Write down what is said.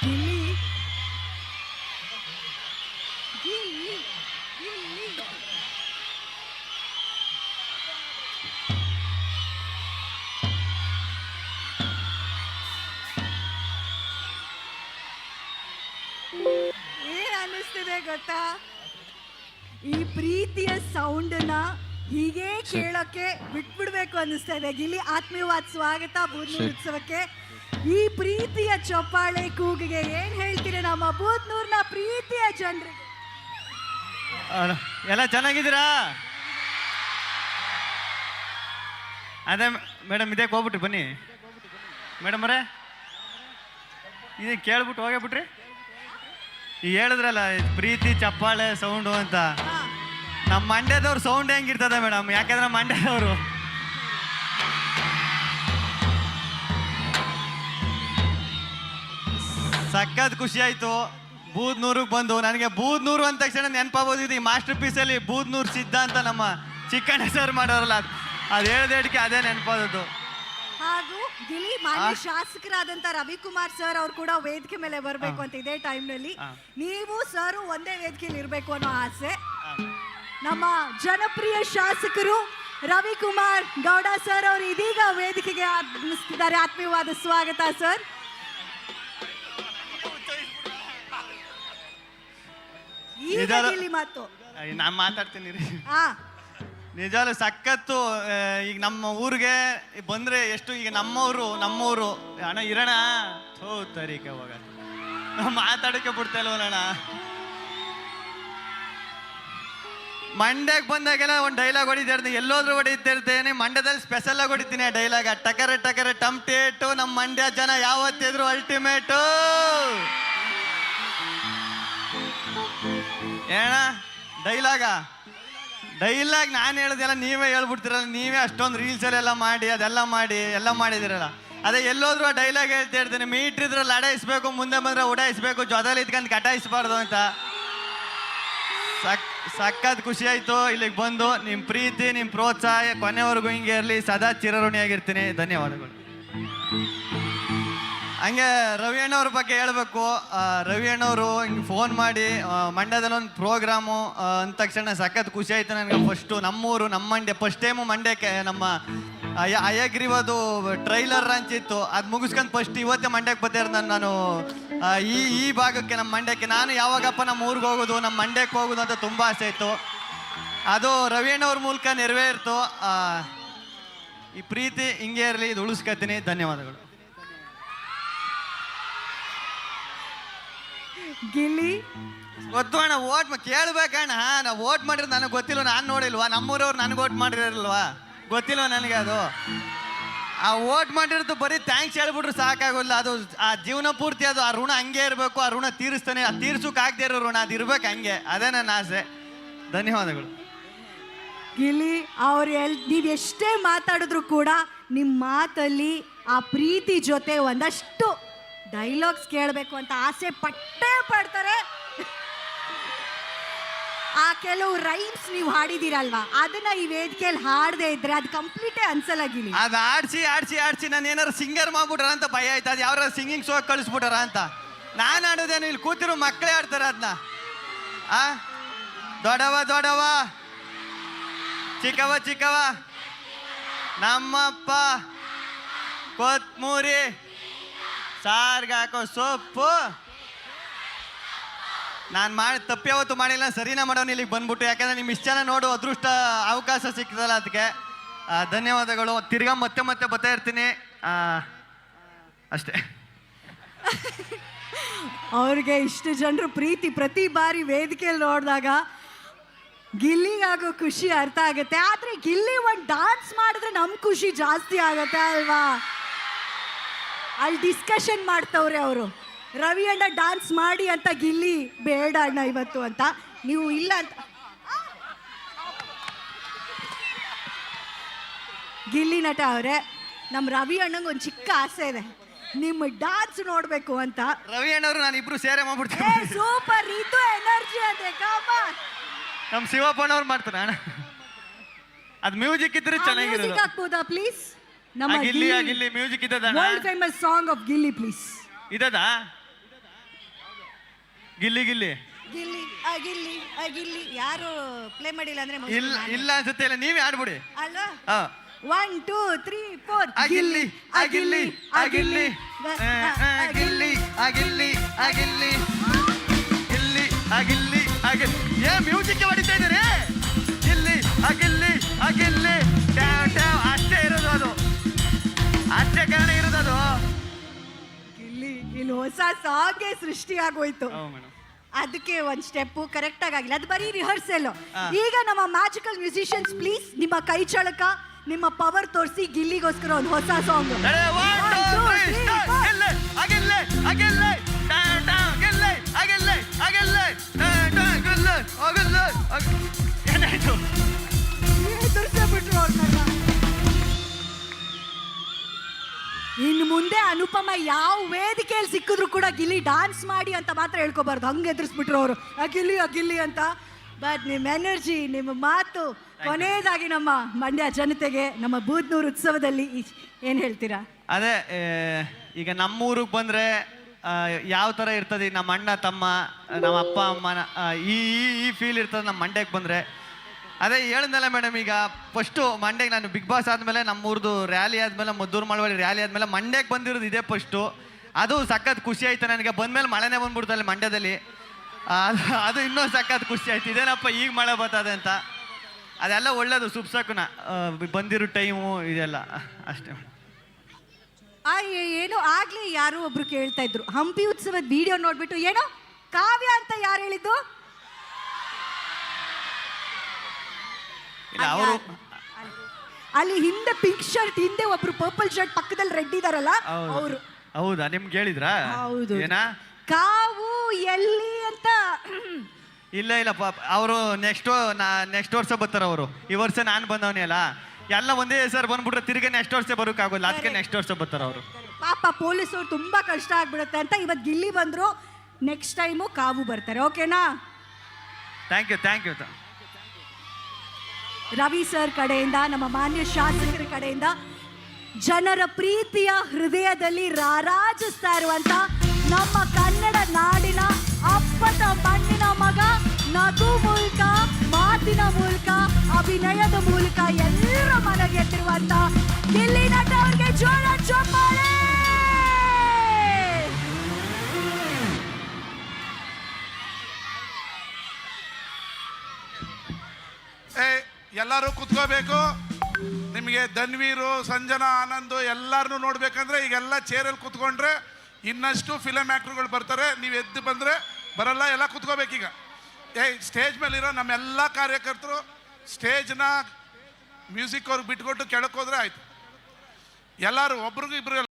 ಗಿಲ್ಲಿ ಗಿಲ್ಲಿ ಗಿಲ್ಲಿ ಏನ್ ಅನ್ನಿಸ್ತಿದೆ ಗೊತ್ತಾ, ಈ ಪ್ರೀತಿಯ ಸೌಂಡನ್ನ ಹೀಗೆ ಕೇಳೋಕೆ ಬಿಟ್ಬಿಡ್ಬೇಕು ಅನ್ನಿಸ್ತಾ ಇದೆ. ಗಿಲ್ಲಿ ಆತ್ಮೀಯವಾದ ಸ್ವಾಗತ ಬೂದ್ನೂರ್ ಉತ್ಸವಕ್ಕೆ. ಈ ಪ್ರೀತಿಯ ಚಪ್ಪಾಳೆ ಕೂಗಿಗೆ ಏನ್ ಹೇಳ್ತೀರಿ ನಮ್ಮ ಬೂದ್ನೂರ್ನ ಪ್ರೀತಿಯ ಜನರಿಗೆ? ಎಲ್ಲ ಚೆನ್ನಾಗಿದ್ದೀರಾ? ಅದೇ ಮೇಡಮ್, ಇದೇ ಹೋಗ್ಬಿಟ್ರಿ ಬನ್ನಿ ಮೇಡಮ್ ಅವರೇ, ಇದು ಕೇಳ್ಬಿಟ್ಟು ಹೋಗೇ ಬಿಟ್ರಿ. ಈಗ ಹೇಳಿದ್ರಲ್ಲ ಪ್ರೀತಿ ಚಪ್ಪಾಳೆ ಸೌಂಡು ಅಂತ, ನಮ್ಮ ಮಂಡ್ಯದವ್ರ ಸೌಂಡ್ ಹೆಂಗಿರ್ತದೆ ಮೇಡಮ್? ಯಾಕಂದ್ರೆ ಮಂಡ್ಯದವರು ಸಖತ್ ಖುಷಿ ಆಯ್ತು ಬೂದ್ನೂರಿಗೆ ಬಂದು. ನನಗೆ ಬೂದ್ನೂರು ಅಂದ ತಕ್ಷಣ ನೆನಪಾಗೋದಿದ್ದು ಈ ಮಾಸ್ಟರ್ ಪೀಸಲ್ಲಿ ಬೂದ್ನೂರು ಸಿದ್ಧ ಅಂತ ನಮ್ಮ ಚಿಕ್ಕಣ್ಣ ಸರ್ ಮಾಡೋರಲ್ಲ, ಅದು ಹೇಳ್ದೇಡಿಕೆ ಅದೇ ನೆನಪಾದದ್ದು. ಹಾಗೂ ಗಿಲ್ಲಿ ಮಾನ್ಯ ಶಾಸಕರಾದಂತ ರವಿಕುಮಾರ್ ಸರ್ ಅವ್ರು ಕೂಡ ವೇದಿಕೆ ಮೇಲೆ ಬರಬೇಕು ಅಂತ ಇದೇ ಟೈಮ್ನಲ್ಲಿ ನೀವು ಸರ್ ಒಂದೇ ವೇದಿಕೆಯಲ್ಲಿ ಇರಬೇಕು ಅನ್ನೋ ಆಸೆ. ನಮ್ಮ ಜನಪ್ರಿಯ ಶಾಸಕರು ರವಿಕುಮಾರ್ ಗೌಡ ಸರ್ ಅವರು ಇದೀಗ ವೇದಿಕೆಗೆ ಆಗಮಿಸ್ತಿದ್ದಾರೆ. ಆತ್ಮೀಯವಾದ ಸ್ವಾಗತ ಸರ್. ಈಗ ಗಿಲ್ಲಿ ಮಾತು ನಾನು ಮಾತಾಡ್ತೀನಿ ರೀ. ನಿಜಾಲು ಸಖತ್ತು. ಈಗ ನಮ್ಮ ಊರಿಗೆ ಬಂದ್ರೆ ಎಷ್ಟು, ಈಗ ನಮ್ಮೂರು ಅಣ್ಣ ಇರೋಣ ತರೀಕೆ ಹೋಗ ಮಾತಾಡೋಕೆ ಬಿಡ್ತಾ ಇಲ್ವಣ್ಣ. ಮಂಡ್ಯಕ್ಕೆ ಬಂದಾಗೆಲ್ಲ ಒಂದು ಡೈಲಾಗ್ ಹೊಡಿತಿರ್ತೀನಿ, ಎಲ್ಲೋದ್ರೂ ಹೊಡಿತಿರ್ತೇನೆ. ಮಂಡ್ಯದಲ್ಲಿ ಸ್ಪೆಷಲ್ ಆಗಿ ಹೊಡಿತೀನಿ ಆ ಡೈಲಾಗ್, ಟಕರೆ ಟಕರೆ ಟಮ್ಟೇಟು, ನಮ್ಮ ಮಂಡ್ಯ ಜನ ಯಾವತ್ತಿದ್ರು ಅಲ್ಟಿಮೇಟು. ಏನ ಡೈಲಾಗ್ ನಾನು ಹೇಳೋದೆಲ್ಲ ನೀವೇ ಹೇಳ್ಬಿಡ್ತೀರಲ್ಲ, ನೀವೇ ಅಷ್ಟೊಂದು ರೀಲ್ಸಲ್ಲೆಲ್ಲ ಮಾಡಿ ಅದೆಲ್ಲ ಮಾಡಿದಿರಲ್ಲ. ಅದೇ ಎಲ್ಲೋದ್ರೂ ಆ ಡೈಲಾಗ್ ಹೇಳ್ತಾ ಇರ್ತೀನಿ, ಮೀಟ್ರ್ ಇದ್ರಲ್ಲಿ ಅಡಾಯಿಸ್ಬೇಕು, ಮುಂದೆ ಬಂದರೆ ಉಡಾಯಿಸ್ಬೇಕು, ಜೊತೆಲಿ ಇದ್ಕೊಂಡು ಕಟಾಯಿಸ್ಬಾರ್ದು ಅಂತ. ಸಖತ್ ಖುಷಿ ಆಯಿತು ಇಲ್ಲಿಗೆ ಬಂದು. ನಿಮ್ಮ ಪ್ರೀತಿ ನಿಮ್ಮ ಪ್ರೋತ್ಸಾಹ ಕೊನೆವರೆಗೂ ಹಿಂಗೆ ಇರಲಿ, ಸದಾ ಚಿರಋಣಿಯಾಗಿರ್ತೀನಿ. ಧನ್ಯವಾದಗಳು. ಹಂಗೆ ರವಿ ಅಣ್ಣವ್ರ ಬಗ್ಗೆ ಹೇಳಬೇಕು. ರವಿ ಅಣ್ಣವರು ಹಿಂಗೆ ಫೋನ್ ಮಾಡಿ ಮಂಡ್ಯದಲ್ಲಿ ಒಂದು ಪ್ರೋಗ್ರಾಮು ಅಂದ ತಕ್ಷಣ ಸಖತ್ ಖುಷಿ ಆಯಿತು ನನಗೆ. ಫಸ್ಟು ನಮ್ಮೂರು ನಮ್ಮ ಮಂಡ್ಯ, ಫಸ್ಟ್ ಟೈಮು ಮಂಡ್ಯಕ್ಕೆ ನಮ್ಮ ಅಯ್ಯಗ್ರೀವದು ಟ್ರೈಲರ್ ಲಾಂಚ್ ಇತ್ತು, ಅದು ಮುಗಿಸ್ಕೊಂಡು ಫಸ್ಟ್ ಇವತ್ತೇ ಮಂಡ್ಯಕ್ಕೆ ಬರ್ತಾ ನಾನು ಈ ಭಾಗಕ್ಕೆ, ನಮ್ಮ ಮಂಡ್ಯಕ್ಕೆ. ನಾನು ಯಾವಾಗಪ್ಪ ನಮ್ಮ ಊರಿಗೆ ಹೋಗೋದು, ನಮ್ಮ ಮಂಡ್ಯಕ್ಕೆ ಹೋಗೋದು ಅಂತ ತುಂಬ ಆಸೆ ಇತ್ತು. ಅದು ರವಿ ಅಣ್ಣವ್ರ ಮೂಲಕ ನೆರವೇರ್ತು. ಈ ಪ್ರೀತಿ ಹಿಂಗೆ ಇರಲಿ, ಇದು ಉಳಿಸ್ಕೊತೀನಿ. ಧನ್ಯವಾದಗಳು. ಗಿಲ್ಲಿ ಗೊತ್ತು ಅಣ್ಣ, ಓಟ್ ಕೇಳ್ಬೇಕಣ್ಣ. ನಾವು ಓಟ್ ಮಾಡಿರೋದು ನನಗೆ ಗೊತ್ತಿಲ್ವ, ನಾನು ನೋಡಿಲ್ವಾ? ನಮ್ಮೂರವ್ರು ನನಗೆ ಓಟ್ ಮಾಡಿರಲ್ವಾ? ಗೊತ್ತಿಲ್ವ ನನಗೆ ಅದು. ಆ ಓಟ್ ಮಾಡಿರೋದು ಬರೀ ಥ್ಯಾಂಕ್ಸ್ ಹೇಳ್ಬಿಟ್ರು ಸಾಕಾಗೋಲ್ಲ. ಅದು ಆ ಜೀವನ ಪೂರ್ತಿ ಅದು ಆ ಋಣ ಹಂಗೆ ಇರಬೇಕು. ಆ ಋಣ ತೀರಿಸ್ತಾನೆ, ಅದು ತೀರ್ಸೋಕೆ ಆಗದೆ ಇರೋ ಋಣ ಅದು ಇರ್ಬೇಕು ಹಂಗೆ. ಅದೇ ನನ್ನ ಆಸೆ. ಧನ್ಯವಾದಗಳು. ಗಿಲ್ಲಿ ನೀವು ಎಷ್ಟೇ ಮಾತಾಡಿದ್ರು ಕೂಡ ನಿಮ್ಮ ಮಾತಲ್ಲಿ ಆ ಪ್ರೀತಿ ಜೊತೆ ಒಂದಷ್ಟು ಡೈಲಾಗ್ಸ್ ಕೇಳಬೇಕು ಅಂತ ಆಸೆ ಪಡ್ತಾರೆ. ಆ ಕೆಲವು ರೈಮ್ಸ್ ನೀವು ಹಾಡಿದಿರಲ್ವಾ, ಅದನ್ನ ಈ ವೇದಿಕೆಯಲ್ಲಿ ಹಾಡದೆ ಇದ್ರೆ ಅದು ಕಂಪ್ಲೀಟೇ ಅನ್ಸಲ್ಲ ಗಿಲ್ಲಿ. ಅದು ಆಡ್ಸಿ ನಾನು ಏನಾರು ಸಿಂಗರ್ ಮಾಡ್ಬಿಟ್ರ ಅಂತ ಭಯ ಆಯ್ತು. ಅದು ಯಾರು ಸಿಂಗಿಂಗ್ ಶೋ ಕಳಿಸ್ಬಿಟ್ಟಾರ ಅಂತ. ನಾನು ಆಡೋದೇನು, ಇಲ್ಲಿ ಕೂತಿರೋ ಮಕ್ಕಳೇ ಆಡ್ತಾರೆ ಅದನ್ನ. ದೊಡವ ಚಿಕ್ಕವ ನಮ್ಮಪ್ಪ ಕೊತ್ಮೂರಿ ಸಾರ್ಗೆ ಹಾಕೋ ಸೊಪ್ಪು. ನಾನು ಮಾಡಿ ತಪ್ಪು ಯಾವತ್ತು ಮಾಡಿಲ್ಲ, ಸರಿನಾ ಮಾಡೋನು ಇಲ್ಲಿಗೆ ಬಂದ್ಬಿಟ್ಟು. ಯಾಕಂದರೆ ನಿಮ್ಮ ಇಷ್ಟ ಜನ ನೋಡು ಅದೃಷ್ಟ ಅವಕಾಶ ಸಿಗ್ತದಲ್ಲ, ಅದಕ್ಕೆ ಧನ್ಯವಾದಗಳು. ತಿರ್ಗಾ ಮತ್ತೆ ಬರ್ತಾ ಇರ್ತೀನಿ ಅಷ್ಟೇ. ಅವ್ರಿಗೆ ಇಷ್ಟು ಜನರು ಪ್ರೀತಿ ಪ್ರತಿ ಬಾರಿ ವೇದಿಕೆಯಲ್ಲಿ ನೋಡಿದಾಗ ಗಿಲ್ಲಿಗಾಗೋ ಖುಷಿ ಅರ್ಥ ಆಗುತ್ತೆ. ಆದರೆ ಗಿಲ್ಲಿ ಒಂದು ಡಾನ್ಸ್ ಮಾಡಿದ್ರೆ ನಮ್ಮ ಖುಷಿ ಜಾಸ್ತಿ ಆಗುತ್ತೆ ಅಲ್ವಾ? ಅಲ್ಲಿ ಡಿಸ್ಕಷನ್ ಮಾಡ್ತವ್ರೆ ಅವರು, ರವಿ ಅಣ್ಣ ಡಾನ್ಸ್ ಮಾಡಿ ಅಂತ, ಗಿಲ್ಲಿ ಬೇಡ ಅಣ್ಣ ಇವತ್ತು ಅಂತ. ನೀವು ಇಲ್ಲ ಅಂತ ಗಿಲ್ಲಿ ನಟ ಅವರೇ, ನಮ್ಮ ರವಿ ಅಣ್ಣಂಗೆ ಒಂದು ಚಿಕ್ಕ ಆಸೆ ಇದೆ, ನಿಮ್ಮ ಡಾನ್ಸ್ ನೋಡಬೇಕು ಅಂತ. ರವಿ ಅಣ್ಣವರು ನಾನು ಇಬ್ರು ಸೇರೆ ಮಾಡ್ಬಿಡ್ತೀನಿ. ಸೂಪರ್, ಇದು ಎನರ್ಜಿ ಅದೇ. ನಮ್ಮ ಶಿವಪ್ಪನವ್ರು ಮಾಡ್ತಾರೆ ಅಣ್ಣ. ಅದು ಮ್ಯೂಸಿಕ್ ಇದ್ರೆ ಚೆನ್ನಾಗಿರೋದು. ಹಾಕ್ಬೋದಾ ಪ್ಲೀಸ್? ನಮ್ಮ ಗಿಲ್ಲಿ ಮ್ಯೂಸಿಕ್ ಇದ್ದದ. World famous song of Gilli please. ಇದದ ಗಿಲ್ಲಿ ಗಿಲ್ಲಿ ಗಿಲ್ಲಿ ಗಿಲ್ಲಿ ಗಿಲ್ಲಿ ಯಾರು ಪ್ಲೇ ಮಾಡಿಲ್ಲ ಅಂದ್ರೆ ಇಲ್ಲ ಇಲ್ಲ ಅನ್ಸುತ್ತೆ ಇಲ್ಲ ನೀವೇ ಆಡ್ಬಿಡಿ. ಅಲ್ವಾ ಹಾ 1 2 3 4 ಅಗಿಲ್ಲಿ ಅಗಿಲ್ಲಿ ಅಗಿಲ್ಲಿ ಅಗಿಲ್ಲಿ ಅಗಿಲ್ಲಿ ಅಗಿಲ್ಲಿ ಗಿಲ್ಲಿ ಅಗಿಲ್ಲಿ ಅಗಿಲ್ಲಿ ಏ ಮ್ಯೂಸಿಕ್ ಹೊಡಿತಾ ಇದ್ದೀರಿ. ಗಿಲ್ಲಿ ಅಗಿಲ್ಲಿ ಅಗಿಲ್ಲಿ ಟ್ಯಾವ್ ಟ್ಯಾವ್ ಅಷ್ಟೇ ಇರೋದು ಅದು, ಅಷ್ಟೇ ಕಾರಣ ಇರೋದು ಅದು. ಗಿಲ್ಲಿ ಇಲ್ಲಿ ಹೊಸ ಸಾಂಗ್ ಸೃಷ್ಟಿ ಆಗೋಯ್ತು. ಮೇಡಮ್ ಅದಕ್ಕೆ ಒಂದು ಸ್ಟೆಪ್ ಕರೆಕ್ಟ್ ಆಗಿಲ್ಲ, ಅದು ಬರೀ ರಿಹರ್ಸಲ್. ಈಗ ನಮ್ಮ ಮ್ಯಾಜಿಕಲ್ ಮ್ಯೂಸಿಷಿಯನ್ಸ್ ಪ್ಲೀಸ್ ನಿಮ್ಮ ಕೈ ಚಳಕ ನಿಮ್ಮ ಪವರ್ ತೋರಿಸಿ ಗಿಲ್ಲಿಗೋಸ್ಕರ ಒಂದು ಹೊಸ ಸಾಂಗ್. ಏನಾಯ್ತು? ಬಿಟ್ರು ಅವ್ರನ್ನ. ಇನ್ನು ಮುಂದೆ ಅನುಪಮ ಯಾವ ವೇದಿಕೆಯಲ್ಲಿ ಸಿಕ್ಕಿದ್ರು ಕೂಡ ಗಿಲ್ಲಿ ಡಾನ್ಸ್ ಮಾಡಿ ಅಂತ ಮಾತ್ರ ಹೇಳ್ಕೊಬಾರ್ದು, ಹಂಗೆ ಎದುರಿಸ್ಬಿಟ್ರು ಅವರು ಅಗಿಲ್ಲಿ ಅಂತ. ಬಟ್ ನಿಮ್ಮ ಎನರ್ಜಿ, ನಿಮ್ಮ ಮಾತು, ಕೊನೆಯದಾಗಿ ನಮ್ಮ ಮಂಡ್ಯ ಜನತೆಗೆ ನಮ್ಮ ಬೂದ್ನೂರು ಉತ್ಸವದಲ್ಲಿ ಏನು ಹೇಳ್ತೀರಾ? ಅದೇ ಈಗ ನಮ್ಮೂರಿಗೆ ಬಂದರೆ ಯಾವ ಥರ ಇರ್ತದೆ, ನಮ್ಮ ಅಣ್ಣ ತಮ್ಮ ನಮ್ಮ ಅಪ್ಪ ಅಮ್ಮನ ಈ ಫೀಲ್ ಇರ್ತದೆ ನಮ್ಮ ಮಂಡ್ಯಕ್ಕೆ ಬಂದರೆ. ಅದೇ ಹೇಳಿದ್ನಲ್ಲ ಮೇಡಮ್, ಈಗ ಫಸ್ಟು ಮಂಡ್ಯಕ್ಕೆ ನಾನು ಬಿಗ್ ಬಾಸ್ ಆದಮೇಲೆ ನಮ್ಮೂರ್ದು ರ್ಯಾಲಿ ಆದಮೇಲೆ ಮದ್ದೂರು ಮಳವಳ್ಳಿ ರ್ಯಾಲಿ ಆದಮೇಲೆ ಮಂಡ್ಯಕ್ಕೆ ಬಂದಿರೋದು ಇದೇ ಫಸ್ಟು. ಅದು ಸಖತ್ ಖುಷಿ ಆಯ್ತು ನನಗೆ. ಬಂದಮೇಲೆ ಮಳೆನೇ ಬಂದ್ಬಿಡ್ತಲ್ಲ ಮಂಡ್ಯದಲ್ಲಿ, ಅದು ಇನ್ನೂ ಸಖತ್ ಖುಷಿ ಆಯ್ತು. ಇದೇನಪ್ಪ ಈಗ ಮಳೆ ಬರ್ತದೆ ಅಂತ. ಅದೆಲ್ಲ ಒಳ್ಳೇದು ಸುಬ್ಸಕ್ಕನ ಬಂದಿರೋ ಟೈಮು ಇದೆಲ್ಲ ಅಷ್ಟೇ. ಏನೋ ಆಗ್ಲಿ ಯಾರೋ ಒಬ್ರು ಕೇಳ್ತಾ ಇದ್ರು, ಹಂಪಿ ಉತ್ಸವದ ವಿಡಿಯೋ ನೋಡ್ಬಿಟ್ಟು ಏನೋ ಕಾವ್ಯ ಅಂತ ಯಾರು ಹೇಳಿದ್ದು? ಅವರು ಅಲ್ಲಿ ಹಿಂದೆ ಪಿಂಕ್ ಶರ್ಟ್, ಹಿಂದೆ ಒಬ್ರು ಪರ್ಪಲ್ ಶರ್ಟ್, ಪಕ್ಕದಲ್ಲಿ ರೆಡ್ ಇದಾರಲ್ಲ ಅವರು. ಹೌದಾ? ನಿಮ್ಗೆ ಹೇಳಿದ್ರಾ? ಹೌದು. ಏನಾ ಕಾವು ಎಲ್ಲಿ ಅಂತ? ಇಲ್ಲ ಇಲ್ಲ ಪಾಪ, ಅವರು ನೆಕ್ಸ್ಟ್ ವರ್ಷ ಬರ್ತಾರ. ಅವರು ಈ ವರ್ಷ ನಾನು ಬಂದವನೇ ಅಲ್ಲ, ಎಲ್ಲ ಒಂದೇ ಸರ್ ಬಂದ್ಬಿಟ್ರೆ ತಿರ್ಗಿ ನೆಕ್ಸ್ಟ್ ವರ್ಷ ಬರೋಕ್ಕಾಗೋಲ್ಲ, ಅದಕ್ಕೆ ನೆಕ್ಸ್ಟ್ ವರ್ಷ ಬರ್ತಾರ ಅವರು. ಪಾಪ ಪೊಲೀಸರು ತುಂಬಾ ಕಷ್ಟ ಆಗ್ಬಿಡುತ್ತೆ ಅಂತ ಇವತ್ತು ಗಿಲ್ಲಿ ಬಂದ್ರು, ನೆಕ್ಸ್ಟ್ ಟೈಮು ಕಾವು ಬರ್ತಾರೆ. ಓಕೆನಾ? Thank you. ರವಿ ಸರ್ ಕಡೆಯಿಂದ, ನಮ್ಮ ಮಾನ್ಯ ಶಾಸಕರ ಕಡೆಯಿಂದ ಜನರ ಪ್ರೀತಿಯ ಹೃದಯದಲ್ಲಿ ರಾರಾಜಿಸ್ತಾ ಇರುವಂತ ನಮ್ಮ ಕನ್ನಡ ನಾಡಿನ ಅಪ್ಪಟ ಮಣ್ಣಿನ ಮಗ, ನಗು ಮೂಲಕ, ಮಾತಿನ ಮೂಲಕ, ಅಭಿನಯದ ಮೂಲಕ ಎಲ್ಲರ ಮನೆಗೆ ಎತ್ತಿರುವಂತ ಗಿಲ್ಲಿ ನಟ ಅವ್ರಿಗೆ ಜೋರ ಚಪ್ಪಾಳೆ. ಎಲ್ಲರೂ ಕುತ್ಕೋಬೇಕು. ನಿಮಗೆ ಧನ್ವೀರು, ಸಂಜನಾ, ಆನಂದ್ ಎಲ್ಲರನ್ನೂ ನೋಡ್ಬೇಕಂದ್ರೆ ಈಗೆಲ್ಲ ಚೇರಲ್ಲಿ ಕುತ್ಕೊಂಡ್ರೆ ಇನ್ನಷ್ಟು ಫಿಲಮ್ ಆ್ಯಕ್ಟ್ರುಗಳು ಬರ್ತಾರೆ. ನೀವು ಎದ್ದು ಬಂದರೆ ಬರಲ್ಲ, ಎಲ್ಲ ಕುತ್ಕೋಬೇಕೀಗ. ಸ್ಟೇಜ್ ಮೇಲಿರೋ ನಮ್ಮೆಲ್ಲ ಕಾರ್ಯಕರ್ತರು ಸ್ಟೇಜ್ನ ಮ್ಯೂಸಿಕ್ ಅವ್ರಿಗೆ ಬಿಟ್ಕೊಟ್ಟು ಕೆಳಕ್ಕೆ ಹೋದ್ರೆ ಆಯಿತು. ಎಲ್ಲರೂ ಒಬ್ರಿಗೂ ಇಬ್ರು